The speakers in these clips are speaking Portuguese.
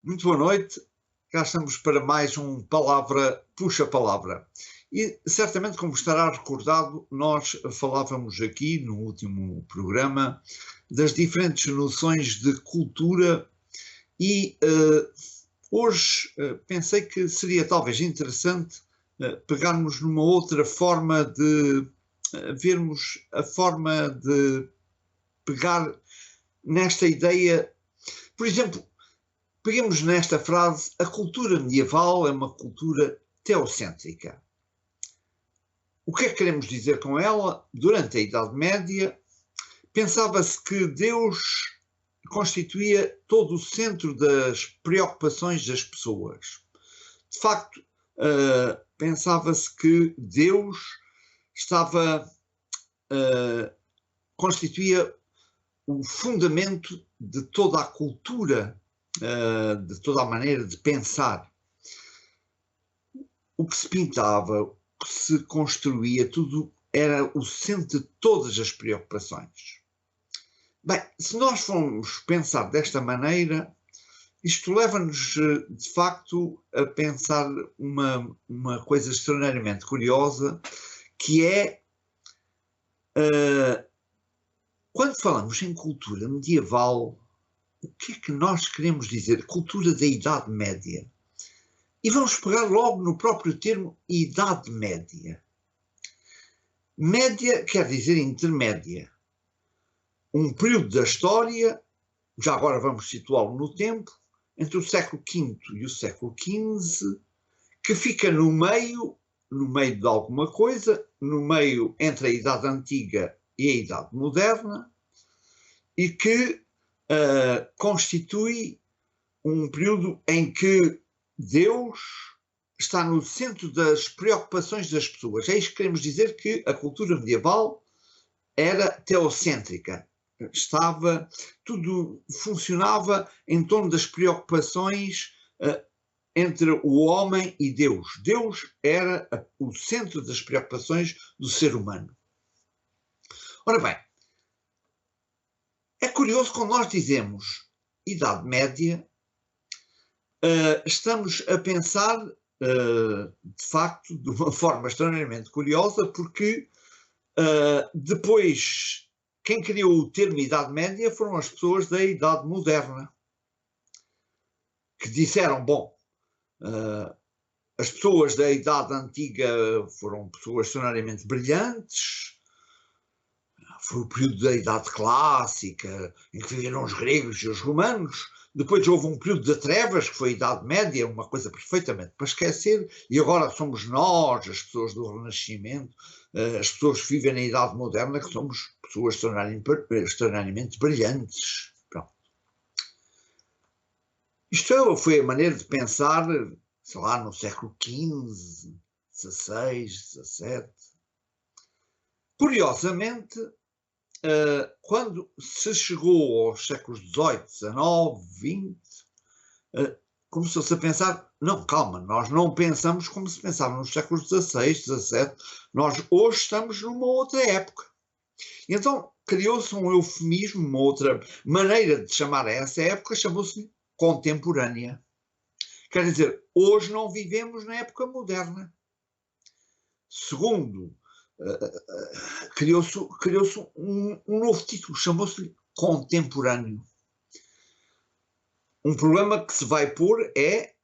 Muito boa noite, cá estamos para mais um Palavra Puxa Palavra. E certamente, como estará recordado, nós falávamos aqui no último programa das diferentes noções de cultura e hoje pensei que seria talvez interessante pegarmos numa outra forma de vermos a forma de pegar nesta ideia. Por exemplo, peguemos nesta frase: a cultura medieval é uma cultura teocêntrica. O que é que queremos dizer com ela? Durante a Idade Média, pensava-se que Deus constituía todo o centro das preocupações das pessoas. De facto, pensava-se que Deus constituía o fundamento de toda a cultura, de toda a maneira de pensar. O que se pintava, o que se construía, tudo era o centro de todas as preocupações. Bem, se nós formos pensar desta maneira, isto leva-nos de facto a pensar uma coisa extraordinariamente curiosa, que é quando falamos em cultura medieval, o que é que nós queremos dizer? Cultura da Idade Média. E vamos pegar logo no próprio termo Idade Média. Média quer dizer intermédia. Um período da história, já agora vamos situá-lo no tempo, entre o século V e o século XV, que fica no meio de alguma coisa, no meio entre a Idade Antiga e a Idade Moderna, e que constitui um período em que Deus está no centro das preocupações das pessoas. É isto que queremos dizer, que a cultura medieval era teocêntrica. Tudo funcionava em torno das preocupações entre o homem e Deus. Deus era o centro das preocupações do ser humano. Ora bem, é curioso, quando nós dizemos Idade Média, estamos a pensar, de facto, de uma forma extraordinariamente curiosa, porque depois, quem criou o termo Idade Média foram as pessoas da Idade Moderna, que disseram, bom, as pessoas da Idade Antiga foram pessoas extraordinariamente brilhantes, foi o período da Idade Clássica, em que viveram os gregos e os romanos. Depois houve um período de trevas, que foi a Idade Média, uma coisa perfeitamente para esquecer, e agora somos nós, as pessoas do Renascimento, as pessoas que vivem na Idade Moderna, que somos pessoas extraordinariamente brilhantes. Pronto. Isto foi a maneira de pensar, sei lá, no século XV, XVI, XVII. Curiosamente, quando se chegou aos séculos XVIII, XIX, XX, começou-se a pensar, não, calma, nós não pensamos como se pensava nos séculos XVI, XVII, nós hoje estamos numa outra época. E então criou-se um eufemismo, uma outra maneira de chamar a essa época, chamou-se contemporânea. Quer dizer, hoje não vivemos na época moderna. Segundo, criou-se um novo título, chamou-se contemporâneo. Um problema que se vai pôr é,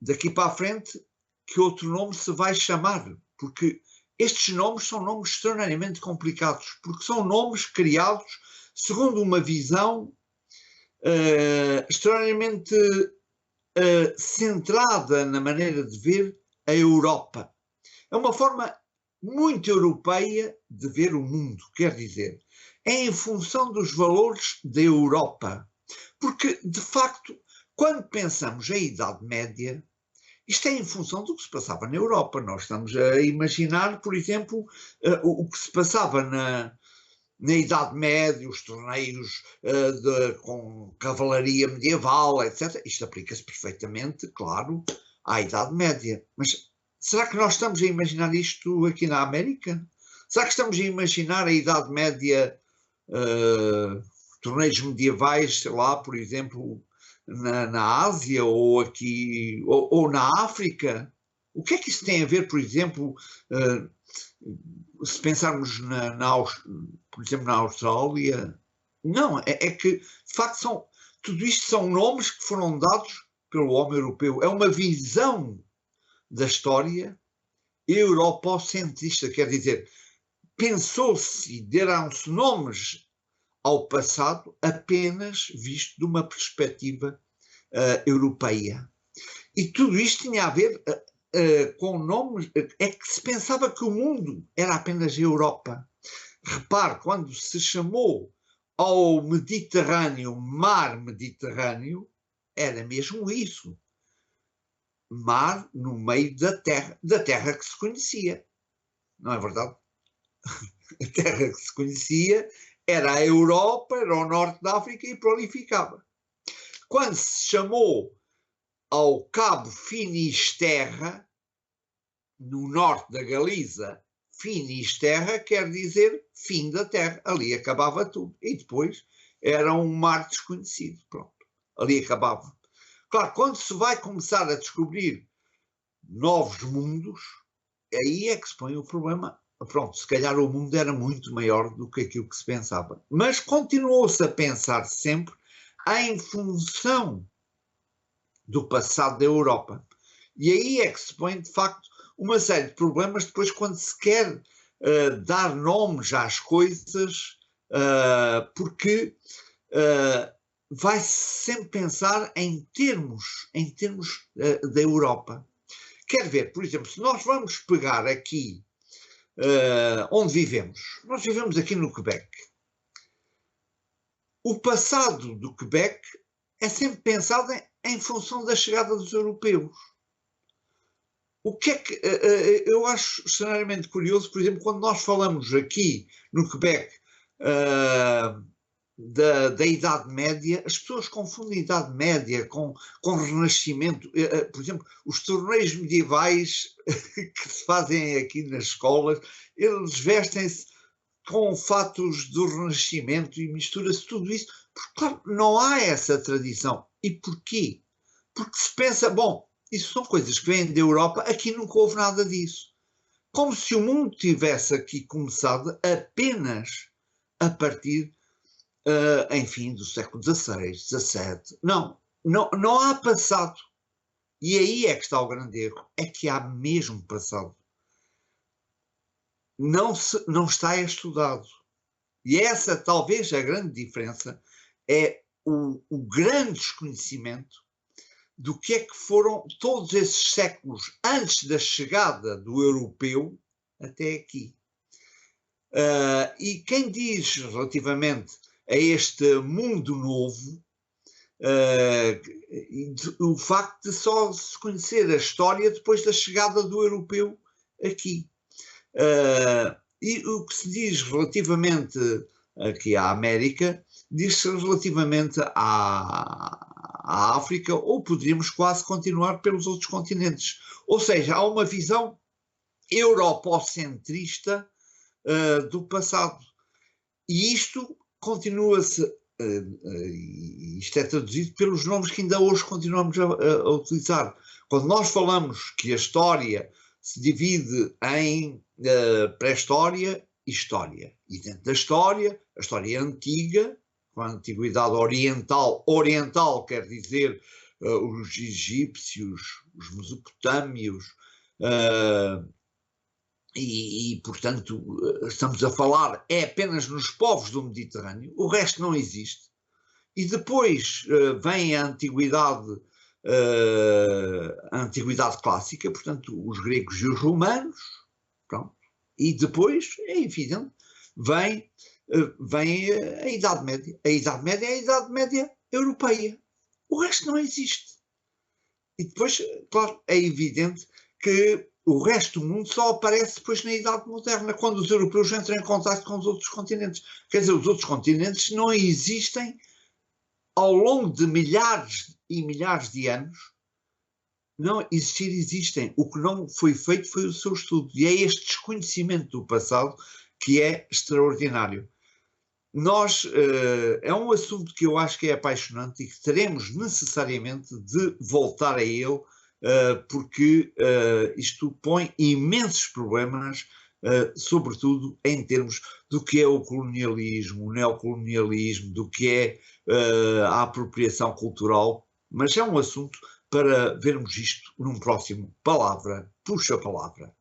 daqui para a frente, que outro nome se vai chamar, porque estes nomes são nomes extraordinariamente complicados, porque são nomes criados segundo uma visão extraordinariamente centrada na maneira de ver a Europa. É uma forma muito europeia de ver o mundo, quer dizer, é em função dos valores da Europa. Porque, de facto, quando pensamos em Idade Média, isto é em função do que se passava na Europa. Nós estamos a imaginar, por exemplo, o que se passava na Idade Média, os torneios com cavalaria medieval, etc. Isto aplica-se perfeitamente, claro, à Idade Média. Mas será que nós estamos a imaginar isto aqui na América? Será que estamos a imaginar a Idade Média, torneios medievais, sei lá, por exemplo, na Ásia ou aqui, ou na África? O que é que isso tem a ver, por exemplo, se pensarmos por exemplo, na Austrália? Não, é que, de facto, tudo isto são nomes que foram dados pelo homem europeu. É uma visão da história europocentrista, quer dizer, pensou-se e deram-se nomes ao passado apenas visto de uma perspectiva europeia. E tudo isto tinha a ver com nomes, é que se pensava que o mundo era apenas a Europa. Repare, quando se chamou ao Mediterrâneo, mar Mediterrâneo, era mesmo isso. Mar no meio da terra que se conhecia. Não é verdade? A terra que se conhecia era a Europa, era o norte da África e prolificava. Quando se chamou ao Cabo Finisterra, no norte da Galiza, Finisterra quer dizer fim da terra. Ali acabava tudo. E depois era um mar desconhecido. Pronto. Ali acabava. Claro, quando se vai começar a descobrir novos mundos, aí é que se põe o problema. Pronto, se calhar o mundo era muito maior do que aquilo que se pensava. Mas continuou-se a pensar sempre em função do passado da Europa. E aí é que se põe, de facto, uma série de problemas depois quando se quer dar nomes às coisas, porque vai-se sempre pensar em termos da Europa. Quer ver, por exemplo, se nós vamos pegar aqui onde vivemos, nós vivemos aqui no Quebec. O passado do Quebec é sempre pensado em função da chegada dos europeus. O que é que eu acho extremamente curioso, por exemplo, quando nós falamos aqui no Quebec da Idade Média, as pessoas confundem Idade Média com Renascimento. Por exemplo, os torneios medievais que se fazem aqui nas escolas, eles vestem-se com fatos do Renascimento e mistura-se tudo isso, porque, claro, não há essa tradição. E porquê? Porque se pensa, bom, isso são coisas que vêm da Europa, aqui nunca houve nada disso. Como se o mundo tivesse aqui começado apenas a partir, enfim, do século XVI, XVII. Não há passado. E aí é que está o grande erro, é que há mesmo passado. Não está estudado. E essa talvez a grande diferença, é o grande desconhecimento do que é que foram todos esses séculos antes da chegada do europeu até aqui. E quem diz relativamente a este mundo novo, o facto de só se conhecer a história depois da chegada do europeu aqui. E o que se diz relativamente aqui à América, diz-se relativamente à África, ou poderíamos quase continuar pelos outros continentes. Ou seja, há uma visão europocentrista do passado. E isto continua-se, isto é traduzido pelos nomes que ainda hoje continuamos a utilizar. Quando nós falamos que a história se divide em pré-história e história. E dentro da história, a história é antiga, com a antiguidade oriental quer dizer os egípcios, os mesopotâmios, portanto, estamos a falar é apenas nos povos do Mediterrâneo, o resto não existe. E depois vem a antiguidade clássica, portanto, os gregos e os romanos, pronto. E depois, é evidente, vem a Idade Média. A Idade Média é a Idade Média europeia. O resto não existe. E depois, claro, é evidente que o resto do mundo só aparece depois na Idade Moderna, quando os europeus entram em contato com os outros continentes. Quer dizer, os outros continentes não existem ao longo de milhares e milhares de anos. Não existem. O que não foi feito foi o seu estudo. E é este desconhecimento do passado que é extraordinário. é um assunto que eu acho que é apaixonante e que teremos necessariamente de voltar a ele, porque isto põe imensos problemas, sobretudo em termos do que é o colonialismo, o neocolonialismo, do que é a apropriação cultural, mas é um assunto para vermos isto num próximo Palavra Puxa Palavra.